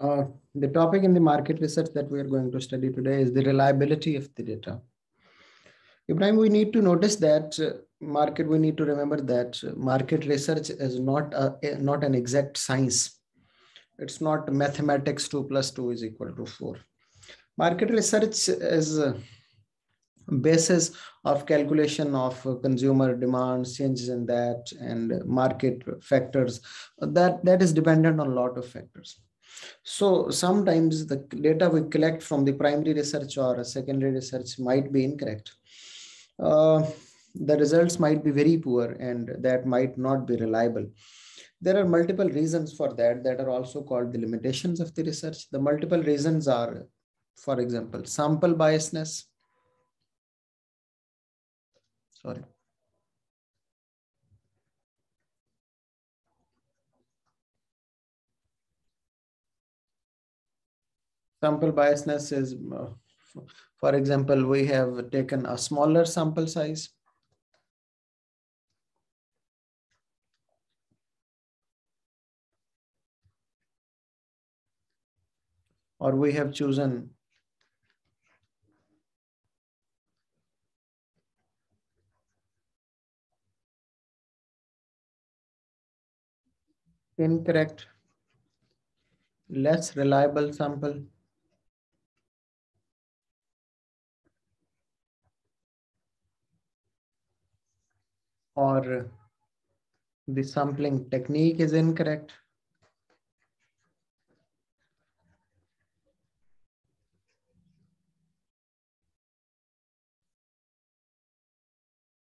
Uh, the topic in the market research that we are going to study today is the reliability of the data. Ibrahim, we need to notice that we need to remember that market research is not an exact science. It's not mathematics 2 plus 2 is equal to 4. Market research is basis of calculation of consumer demands, changes in that, and market factors. That is dependent on a lot of factors. So sometimes the data we collect from the primary research or secondary research might be incorrect. The results might be very poor and that might not be reliable. There are multiple reasons for that are also called the limitations of the research. The multiple reasons are, for example, sample biasness. Sorry. Sample biasness is, for example, we have taken a smaller sample size. Or we have chosen incorrect, less reliable sample. Or the sampling technique is incorrect.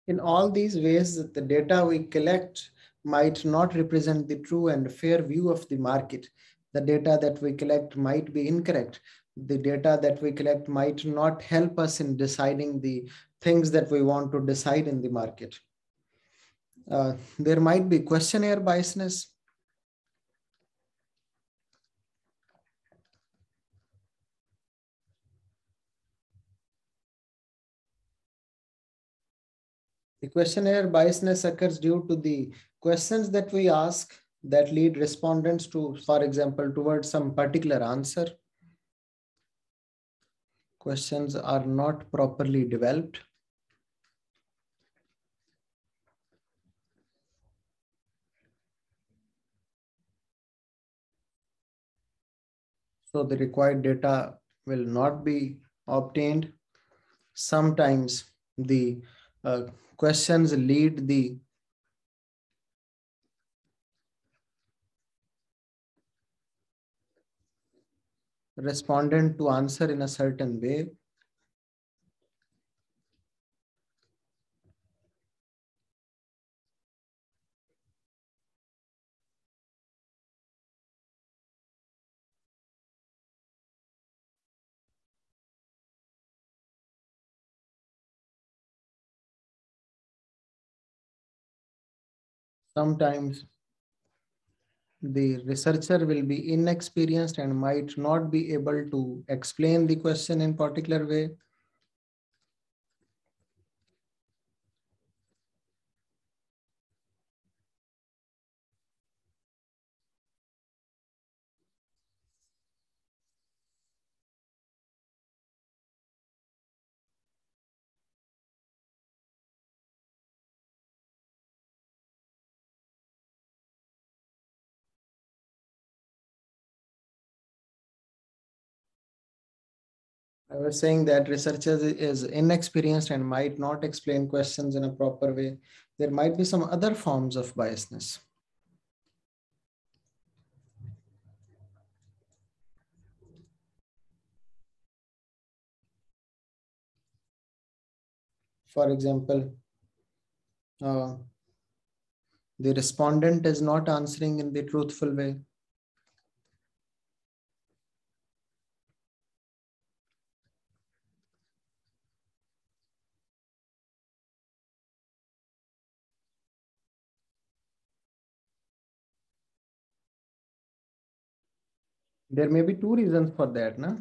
In all these ways, the data we collect might not represent the true and fair view of the market. The data that we collect might be incorrect. The data that we collect might not help us in deciding the things that we want to decide in the market. There might be questionnaire biasness. The questionnaire biasness occurs due to the questions that we ask that lead respondents to, for example, towards some particular answer. Questions are not properly developed. So the required data will not be obtained. Sometimes the questions lead the respondent to answer in a certain way. Sometimes the researcher will be inexperienced and might not be able to explain the question in particular way. I was saying that researcher is inexperienced and might not explain questions in a proper way. There might be some other forms of biasness. For example, the respondent is not answering in the truthful way. There may be two reasons for that. Na?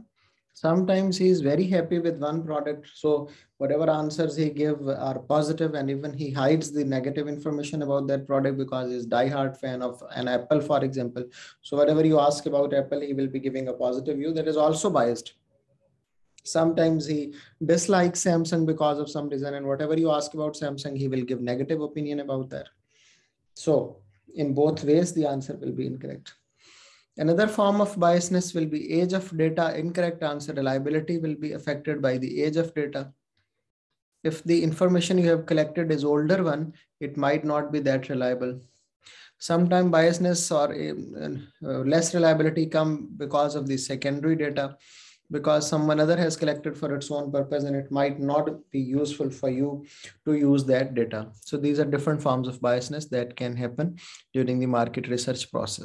Sometimes he is very happy with one product. So whatever answers he give are positive, and even he hides the negative information about that product because he's diehard fan of an Apple, for example. So whatever you ask about Apple, he will be giving a positive view that is also biased. Sometimes he dislikes Samsung because of some reason, and whatever you ask about Samsung, he will give negative opinion about that. So in both ways, the answer will be incorrect. Another form of biasness will be age of data. Incorrect answer. Reliability will be affected by the age of data. If the information you have collected is older one, it might not be that reliable. Sometimes biasness or less reliability come because of the secondary data, because someone other has collected for its own purpose and it might not be useful for you to use that data. So these are different forms of biasness that can happen during the market research process.